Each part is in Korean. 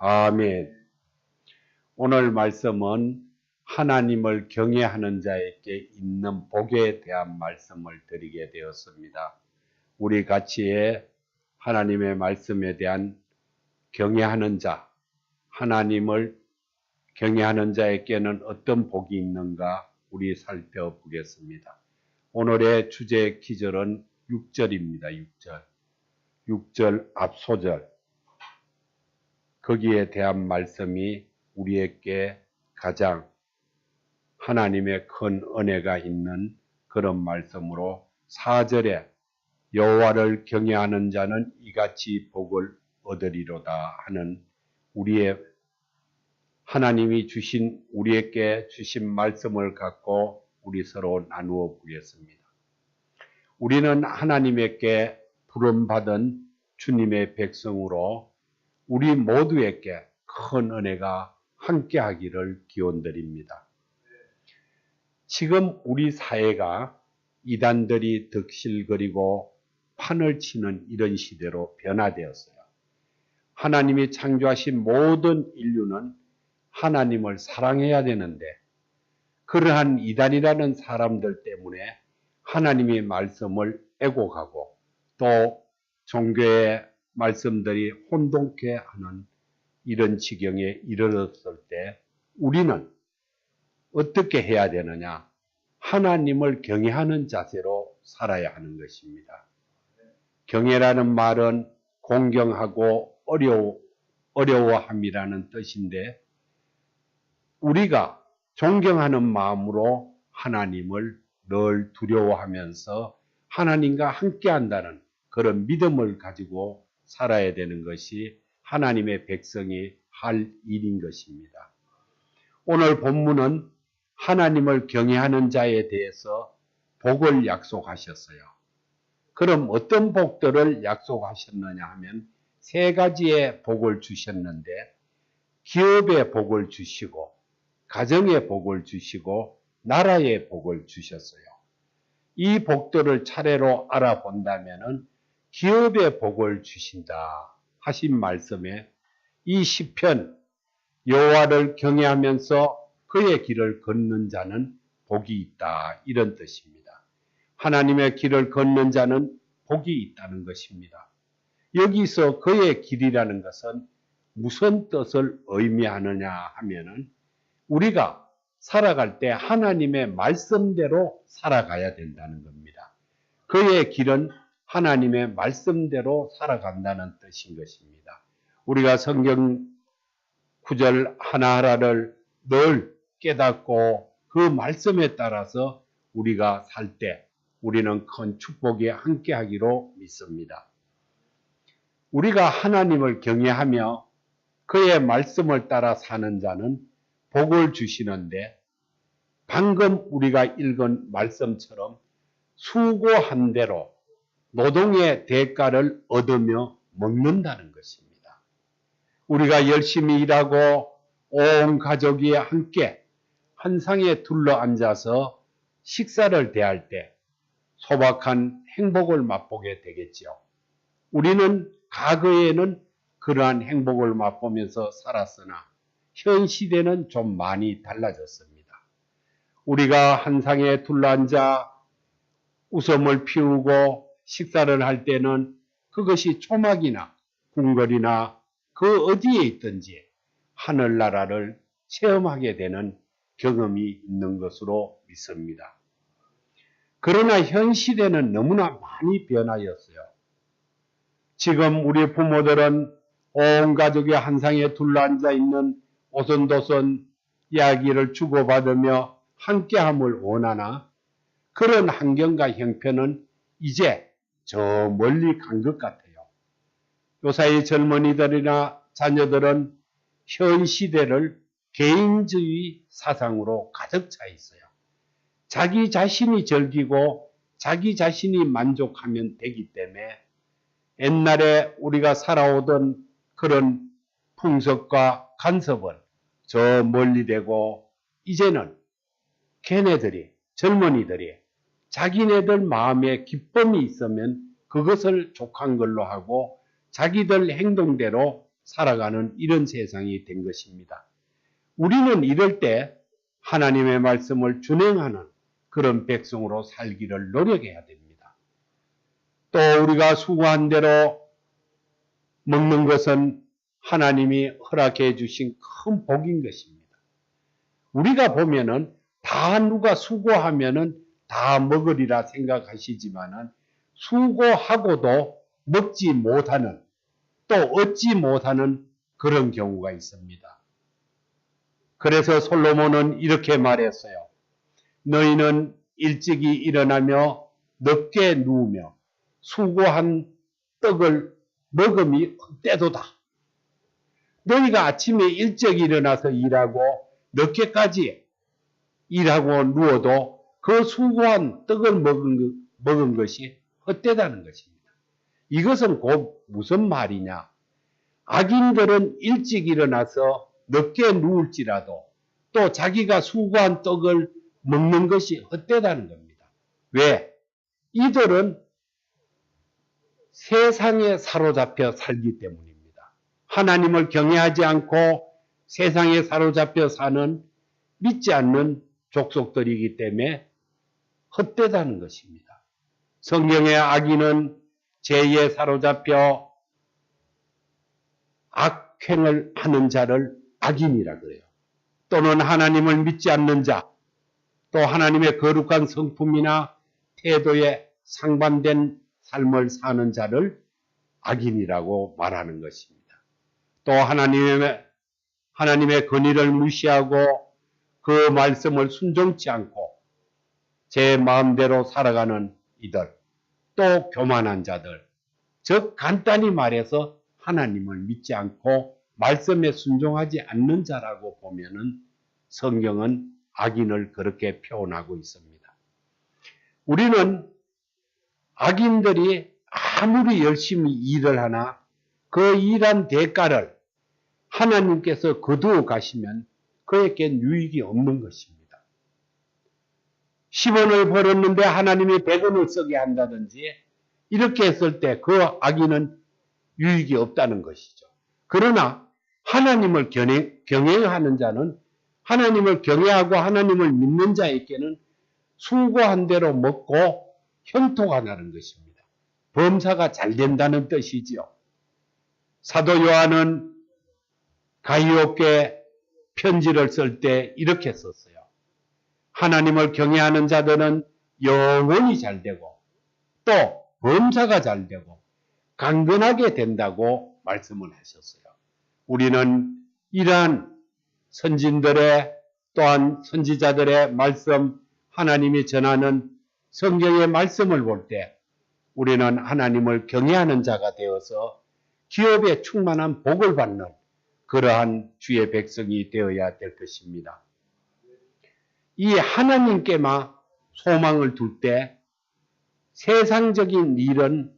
아멘. 오늘 말씀은 하나님을 경외하는 자에게 있는 복에 대한 말씀을 드리게 되었습니다. 우리 같이 하나님의 말씀에 대한 경외하는 자, 하나님을 경외하는 자에게는 어떤 복이 있는가 우리 살펴보겠습니다. 오늘의 주제 기절은 6절입니다. 6절 앞소절. 거기에 대한 말씀이 우리에게 가장 하나님의 큰 은혜가 있는 그런 말씀으로 4절에 여호와를 경외하는 자는 이같이 복을 얻으리로다 하는 우리의 하나님이 우리에게 주신 말씀을 갖고 우리 서로 나누어 보겠습니다. 우리는 하나님에게 부름받은 주님의 백성으로 우리 모두에게 큰 은혜가 함께하기를 기원드립니다. 지금 우리 사회가 이단들이 득실거리고 판을 치는 이런 시대로 변화되었어요. 하나님이 창조하신 모든 인류는 하나님을 사랑해야 되는데 그러한 이단이라는 사람들 때문에 하나님의 말씀을 애곡하고 또 종교의 말씀들이 혼동케 하는 이런 지경에 이르렀을 때 우리는 어떻게 해야 되느냐? 하나님을 경외하는 자세로 살아야 하는 것입니다. 경외라는 말은 공경하고 어려워함이라는 뜻인데 우리가 존경하는 마음으로 하나님을 늘 두려워하면서 하나님과 함께한다는 그런 믿음을 가지고 살아야 되는 것이 하나님의 백성이 할 일인 것입니다. 오늘 본문은 하나님을 경외하는 자에 대해서 복을 약속하셨어요. 그럼 어떤 복들을 약속하셨느냐 하면 세 가지의 복을 주셨는데 기업의 복을 주시고 가정의 복을 주시고 나라의 복을 주셨어요. 이 복들을 차례로 알아본다면은 기업의 복을 주신다 하신 말씀에 이 시편 여호와를 경외하면서 그의 길을 걷는 자는 복이 있다 이런 뜻입니다. 하나님의 길을 걷는 자는 복이 있다는 것입니다. 여기서 그의 길이라는 것은 무슨 뜻을 의미하느냐 하면은 우리가 살아갈 때 하나님의 말씀대로 살아가야 된다는 겁니다. 그의 길은 하나님의 말씀대로 살아간다는 뜻인 것입니다. 우리가 성경 구절 하나하나를 늘 깨닫고 그 말씀에 따라서 우리가 살 때 우리는 큰 축복이 함께하기로 믿습니다. 우리가 하나님을 경외하며 그의 말씀을 따라 사는 자는 복을 주시는데 방금 우리가 읽은 말씀처럼 수고한 대로 노동의 대가를 얻으며 먹는다는 것입니다. 우리가 열심히 일하고 온 가족이 함께 한 상에 둘러앉아서 식사를 대할 때 소박한 행복을 맛보게 되겠지요. 우리는 과거에는 그러한 행복을 맛보면서 살았으나 현 시대는 좀 많이 달라졌습니다. 우리가 한 상에 둘러앉아 웃음을 피우고 식사를 할 때는 그것이 초막이나 궁궐이나 그 어디에 있든지 하늘나라를 체험하게 되는 경험이 있는 것으로 믿습니다. 그러나 현 시대는 너무나 많이 변하였어요. 지금 우리 부모들은 온 가족이 한 상에 둘러앉아 있는 오손도손 이야기를 주고받으며 함께함을 원하나 그런 환경과 형편은 이제 저 멀리 간 것 같아요. 요사이 젊은이들이나 자녀들은 현 시대를 개인주의 사상으로 가득 차 있어요. 자기 자신이 즐기고 자기 자신이 만족하면 되기 때문에 옛날에 우리가 살아오던 그런 풍습과 간섭은 저 멀리 되고 이제는 걔네들이 젊은이들이 자기네들 마음에 기쁨이 있으면 그것을 족한 걸로 하고 자기들 행동대로 살아가는 이런 세상이 된 것입니다. 우리는 이럴 때 하나님의 말씀을 준행하는 그런 백성으로 살기를 노력해야 됩니다. 또 우리가 수고한 대로 먹는 것은 하나님이 허락해 주신 큰 복인 것입니다. 우리가 보면은 다 누가 수고하면은 다 먹으리라 생각하시지만은 수고하고도 먹지 못하는 또 얻지 못하는 그런 경우가 있습니다. 그래서 솔로몬은 이렇게 말했어요. 너희는 일찍이 일어나며 늦게 누우며 수고한 떡을 먹음이 헛되도다. 너희가 아침에 일찍 일어나서 일하고 늦게까지 일하고 누워도 그 수고한 떡을 먹은 것이 헛되다는 것입니다. 이것은 곧 무슨 말이냐? 악인들은 일찍 일어나서 늦게 누울지라도 또 자기가 수고한 떡을 먹는 것이 헛되다는 겁니다. 왜? 이들은 세상에 사로잡혀 살기 때문입니다. 하나님을 경외하지 않고 세상에 사로잡혀 사는 믿지 않는 족속들이기 때문에 헛되다는 것입니다. 성경의 악인은 죄에 사로잡혀 악행을 하는 자를 악인이라 그래요. 또는 하나님을 믿지 않는 자, 또 하나님의 거룩한 성품이나 태도에 상반된 삶을 사는 자를 악인이라고 말하는 것입니다. 또 하나님의 권위를 무시하고 그 말씀을 순종치 않고 제 마음대로 살아가는 이들, 또 교만한 자들, 즉 간단히 말해서 하나님을 믿지 않고 말씀에 순종하지 않는 자라고 보면은 성경은 악인을 그렇게 표현하고 있습니다. 우리는 악인들이 아무리 열심히 일을 하나 그 일한 대가를 하나님께서 거두어 가시면 그에겐 유익이 없는 것입니다. 10원을 벌었는데 하나님이 100원을 쓰게 한다든지 이렇게 했을 때 그 악인은 유익이 없다는 것이죠. 그러나 하나님을 경외하는 자는 하나님을 경외하고 하나님을 믿는 자에게는 수고한 대로 먹고 형통가 나는 것입니다. 범사가 잘 된다는 뜻이지요. 사도 요한은 가이오께 편지를 쓸 때 이렇게 썼어요. 하나님을 경외하는 자들은 영원히 잘 되고 또 범사가 잘 되고 강건하게 된다고 말씀을 하셨어요. 우리는 이러한 선진들의 또한 선지자들의 말씀, 하나님이 전하는 성경의 말씀을 볼 때 우리는 하나님을 경외하는 자가 되어서 기업에 충만한 복을 받는 그러한 주의 백성이 되어야 될 것입니다. 이 하나님께만 소망을 둘 때 세상적인 일은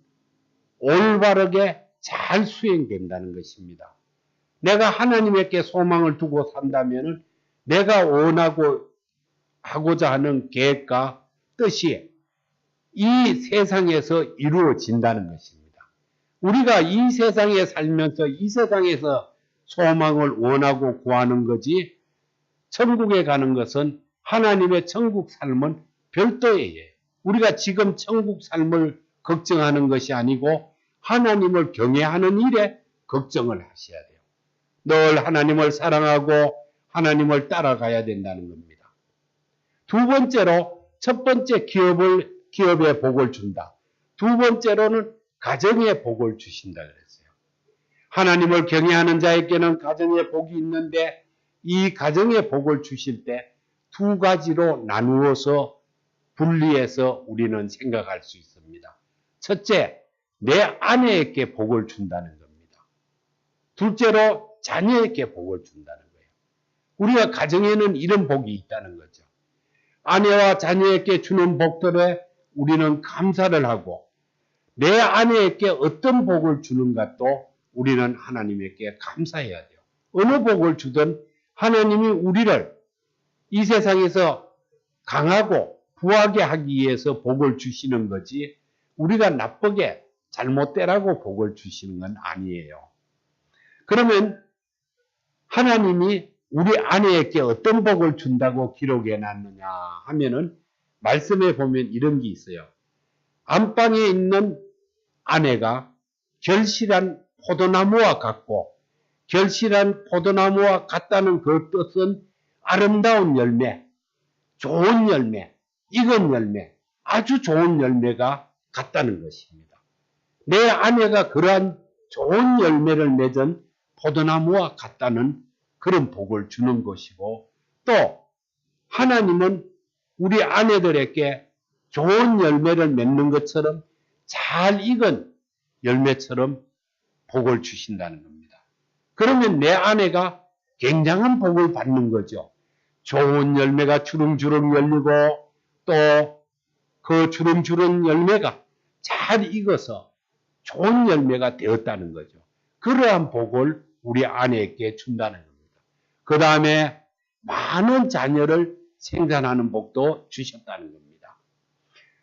올바르게 잘 수행된다는 것입니다. 내가 하나님께 소망을 두고 산다면 내가 원하고 하고자 하는 계획과 뜻이 이 세상에서 이루어진다는 것입니다. 우리가 이 세상에 살면서 이 세상에서 소망을 원하고 구하는 거지 천국에 가는 것은 하나님의 천국 삶은 별도예요. 우리가 지금 천국 삶을 걱정하는 것이 아니고 하나님을 경외하는 일에 걱정을 하셔야 돼요. 늘 하나님을 사랑하고 하나님을 따라가야 된다는 겁니다. 두 번째로 첫 번째 기업에 복을 준다. 두 번째로는 가정에 복을 주신다 그랬어요. 하나님을 경외하는 자에게는 가정에 복이 있는데 이 가정에 복을 주실 때 두 가지로 나누어서 분리해서 우리는 생각할 수 있습니다. 첫째, 내 아내에게 복을 준다는 겁니다. 둘째로 자녀에게 복을 준다는 거예요. 우리가 가정에는 이런 복이 있다는 거죠. 아내와 자녀에게 주는 복들에 우리는 감사를 하고 내 아내에게 어떤 복을 주는가도 우리는 하나님에게 감사해야 돼요. 어느 복을 주든 하나님이 우리를 이 세상에서 강하고 부하게 하기 위해서 복을 주시는 거지 우리가 나쁘게 잘못되라고 복을 주시는 건 아니에요. 그러면 하나님이 우리 아내에게 어떤 복을 준다고 기록해 놨느냐 하면은 말씀에 보면 이런 게 있어요. 안방에 있는 아내가 결실한 포도나무와 같고, 결실한 포도나무와 같다는 그 뜻은 아름다운 열매, 좋은 열매, 익은 열매, 아주 좋은 열매가 같다는 것입니다. 내 아내가 그러한 좋은 열매를 맺은 포도나무와 같다는 그런 복을 주는 것이고, 또 하나님은 우리 아내들에게 좋은 열매를 맺는 것처럼 잘 익은 열매처럼 복을 주신다는 겁니다. 그러면 내 아내가 굉장한 복을 받는 거죠. 좋은 열매가 주렁주렁 열리고 또 그 주렁주렁 열매가 잘 익어서 좋은 열매가 되었다는 거죠. 그러한 복을 우리 아내에게 준다는 겁니다. 그 다음에 많은 자녀를 생산하는 복도 주셨다는 겁니다.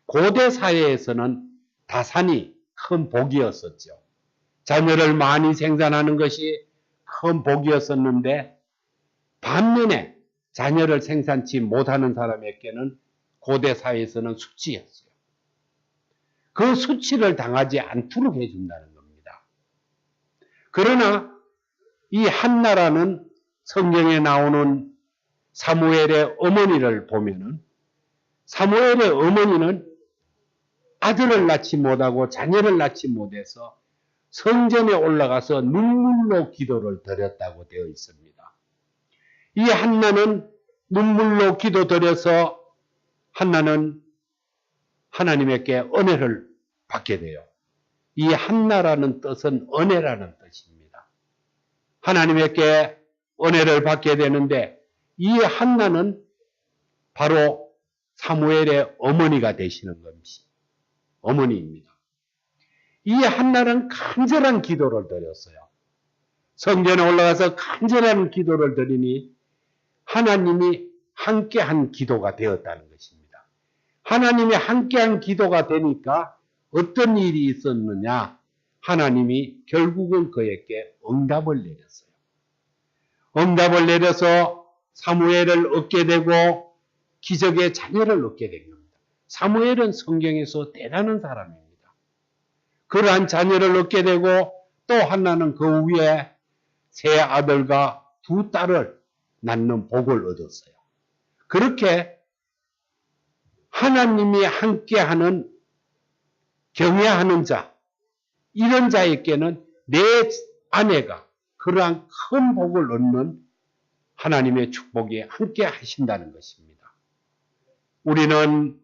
고대 사회에서는 다산이 큰 복이었었죠. 자녀를 많이 생산하는 것이 큰 복이었었는데, 반면에 자녀를 생산치 못하는 사람에게는 고대 사회에서는 수치였어요. 그 수치를 당하지 않도록 해준다는 겁니다. 그러나 이 한나라는 성경에 나오는 사무엘의 어머니를 보면은, 사무엘의 어머니는 아들을 낳지 못하고 자녀를 낳지 못해서 성전에 올라가서 눈물로 기도를 드렸다고 되어 있습니다. 이 한나는 눈물로 기도 드려서 한나는 하나님에게 은혜를 받게 돼요. 이 한나라는 뜻은 은혜라는 뜻입니다. 하나님에게 은혜를 받게 되는데, 이 한나는 바로 사무엘의 어머니가 되시는 것이 어머니입니다. 이 한나는 간절한 기도를 드렸어요. 성전에 올라가서 간절한 기도를 드리니 하나님이 함께한 기도가 되었다는 것입니다. 하나님이 함께한 기도가 되니까 어떤 일이 있었느냐? 하나님이 결국은 그에게 응답을 내렸어요. 응답을 내려서 사무엘을 얻게 되고 기적의 자녀를 얻게 된 겁니다. 사무엘은 성경에서 대단한 사람입니다. 그러한 자녀를 얻게 되고, 또 하나는 그 위에 세 아들과 두 딸을 낳는 복을 얻었어요. 그렇게 하나님이 함께하는 경외하는 자, 이런 자에게는 내 아내가 그러한 큰 복을 얻는 하나님의 축복이 함께 하신다는 것입니다. 우리는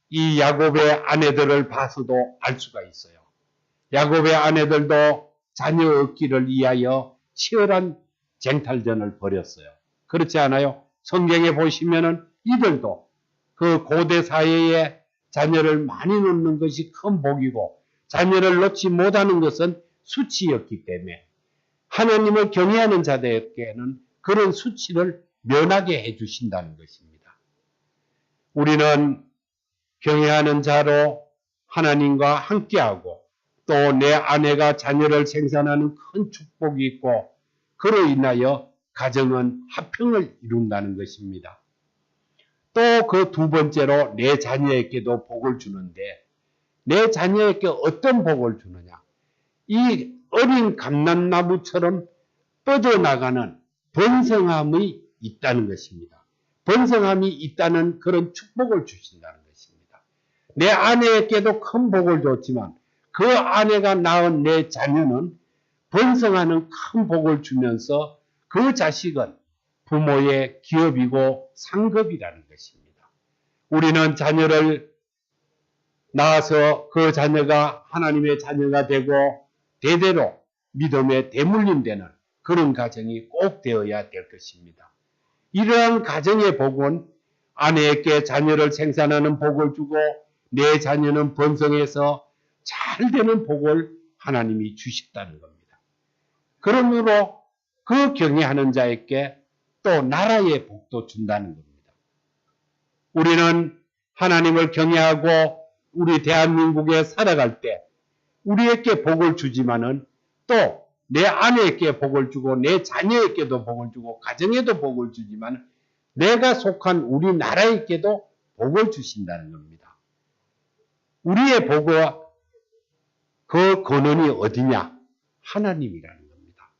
이 야곱의 아내들을 봐서도 알 수가 있어요. 야곱의 아내들도 자녀 얻기를 위하여 치열한 쟁탈전을 벌였어요. 그렇지 않아요? 성경에 보시면은 이들도 그 고대 사회에 자녀를 많이 놓는 것이 큰 복이고, 자녀를 놓지 못하는 것은 수치였기 때문에 하나님을 경외하는 자들에게는 그런 수치를 면하게 해주신다는 것입니다. 우리는 경외하는 자로 하나님과 함께하고, 또 내 아내가 자녀를 생산하는 큰 축복이 있고, 그로 인하여 가정은 화평을 이룬다는 것입니다. 또 그 두 번째로 내 자녀에게도 복을 주는데, 내 자녀에게 어떤 복을 주느냐? 이 어린 감람나무처럼 뻗어나가는 번성함이 있다는 것입니다. 번성함이 있다는 그런 축복을 주신다는 것입니다. 내 아내에게도 큰 복을 줬지만 그 아내가 낳은 내 자녀는 번성하는 큰 복을 주면서 그 자식은 부모의 기업이고 상급이라는 것입니다. 우리는 자녀를 낳아서 그 자녀가 하나님의 자녀가 되고 대대로 믿음의 대물림되는 그런 가정이 꼭 되어야 될 것입니다. 이러한 가정의 복은 아내에게 자녀를 생산하는 복을 주고, 내 자녀는 번성해서 잘 되는 복을 하나님이 주셨다는 겁니다. 그러므로 그 경외하는 자에게 또 나라의 복도 준다는 겁니다. 우리는 하나님을 경외하고 우리 대한민국에 살아갈 때 우리에게 복을 주지만은 또 내 아내에게 복을 주고 내 자녀에게도 복을 주고 가정에도 복을 주지만 내가 속한 우리나라에게도 복을 주신다는 겁니다. 우리의 복과 그 근원이 어디냐? 하나님이라는 겁니다.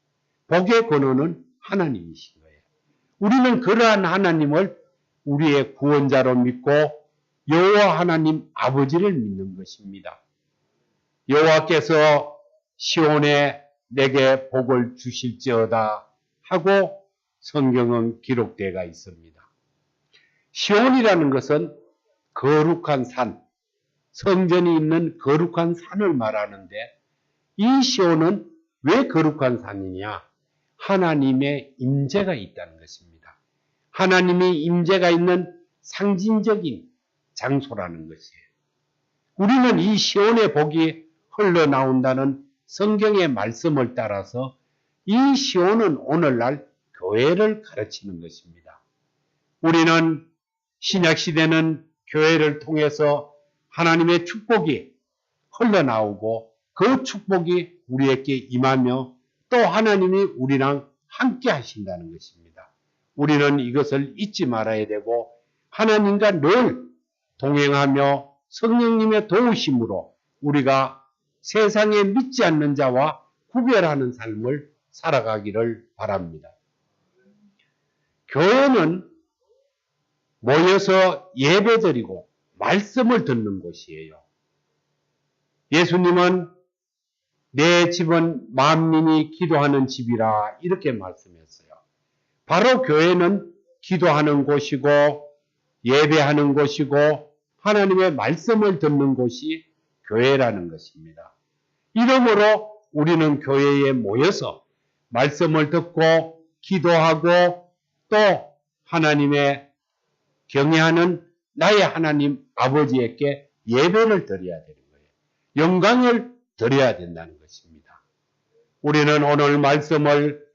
복의 근원은 하나님이신 거예요. 우리는 그러한 하나님을 우리의 구원자로 믿고 여호와 하나님 아버지를 믿는 것입니다. 여호와께서 시온에 내게 복을 주실지어다 하고 성경은 기록되어 있습니다. 시온이라는 것은 거룩한 산, 성전이 있는 거룩한 산을 말하는데 이 시온은 왜 거룩한 산이냐? 하나님의 임재가 있다는 것입니다. 하나님의 임재가 있는 상징적인 장소라는 것이에요. 우리는 이 시온의 복이 흘러나온다는 성경의 말씀을 따라서 이 시온은 오늘날 교회를 가르치는 것입니다. 우리는 신약시대는 교회를 통해서 하나님의 축복이 흘러나오고 그 축복이 우리에게 임하며 또 하나님이 우리랑 함께 하신다는 것입니다. 우리는 이것을 잊지 말아야 되고 하나님과 늘 동행하며 성령님의 도우심으로 우리가 세상에 믿지 않는 자와 구별하는 삶을 살아가기를 바랍니다. 교회는 모여서 예배드리고 말씀을 듣는 곳이에요. 예수님은 내 집은 만민이 기도하는 집이라 이렇게 말씀했어요. 바로 교회는 기도하는 곳이고 예배하는 곳이고 하나님의 말씀을 듣는 곳이 교회라는 것입니다. 이러므로 우리는 교회에 모여서 말씀을 듣고 기도하고 또 하나님의 경외하는 나의 하나님 아버지에게 예배를 드려야 되는 거예요. 영광을 드려야 된다는 것입니다. 우리는 오늘 말씀을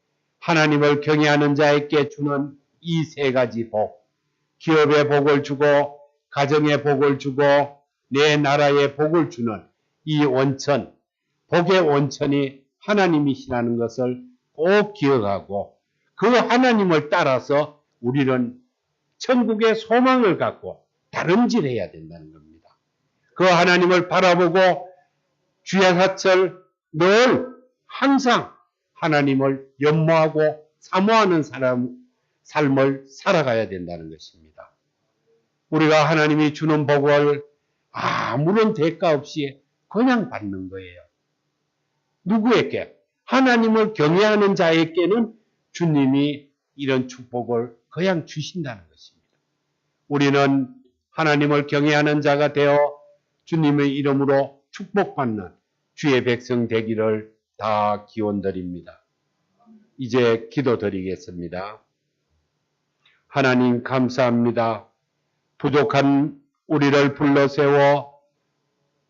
하나님을 경외하는 자에게 주는 이 세 가지 복, 기업의 복을 주고 가정의 복을 주고 내 나라의 복을 주는 이 원천, 복의 원천이 하나님이시라는 것을 꼭 기억하고 그 하나님을 따라서 우리는 천국의 소망을 갖고 다름질해야 된다는 겁니다. 그 하나님을 바라보고 주야사철 늘 항상 하나님을 연모하고 사모하는 삶을 살아가야 된다는 것입니다. 우리가 하나님이 주는 복을 아무런 대가 없이 그냥 받는 거예요. 누구에게? 하나님을 경외하는 자에게는 주님이 이런 축복을 그냥 주신다는 것입니다. 우리는 하나님을 경외하는 자가 되어 주님의 이름으로 축복받는 주의 백성 되기를 다 기원드립니다. 이제 기도드리겠습니다. 하나님 감사합니다. 부족한 우리를 불러세워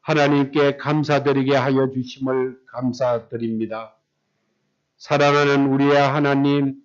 하나님께 감사드리게 하여 주심을 감사드립니다. 사랑하는 우리의 하나님,